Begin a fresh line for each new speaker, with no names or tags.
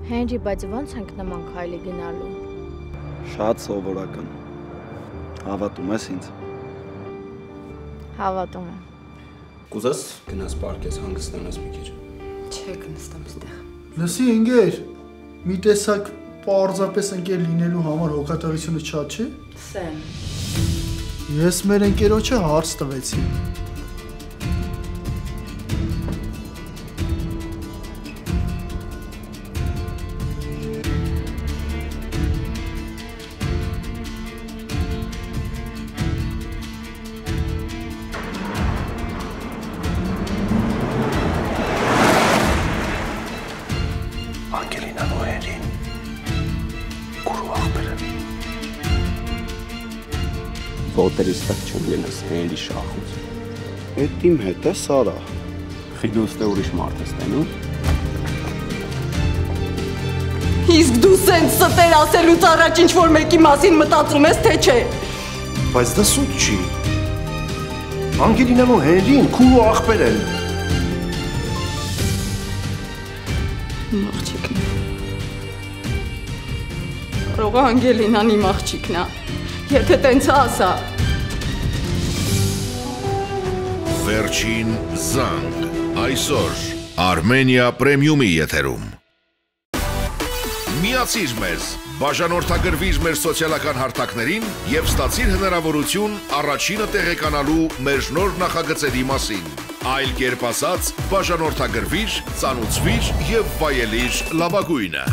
Հենրի, բայց ո՞նց ենք նման քայլի գնալու։
Շատ սովորական։ Հավատում ես ինձ։
Հավատում եմ։
Կուզես գնաս պարկես հանգստանաս մի քիչ։
Չէ, կնստեմ այստեղ։
Լսի ընկեր, մի տեսակ պարզապես ընկեր լինելու համար հոգատարությունը շատ չէ։
Սեմ։
Ես մեր ընկերոջը հարց տվեցի։
Ոտերից տակ չեմ ելս Հենրի շախուց։
Էդ իմ հետ է Սարա։
Խիլուստը ուրիշ մարդ ես տենում։
Իսկ դու սենց ստեր ասելուց առաջ ինչ-որ մեկի մասին մտածում ես, թե չէ։
Բայց դա սուտ չի։ Անգելինան ու Հենրին քուր ու աղբեր են։
Իմ աղջիկն է։ Կարող է Անգելինան իմ աղջիկն է։ Եթե տենց ասա։
Վերջին զանգ, այսօր Armenia Premium-ի եթերում։ Միացիր մեզ, բաժանորդագրվիր մեր սոցիալական հարթակներին և ստացիր հնարավորություն առաջինը տեղեկանալու մեր նոր նախագծերի մասին։ Այլ կերպ ասած, բաժանորդագրվիր, ծանուցվիր և վայելիր լավագույնը։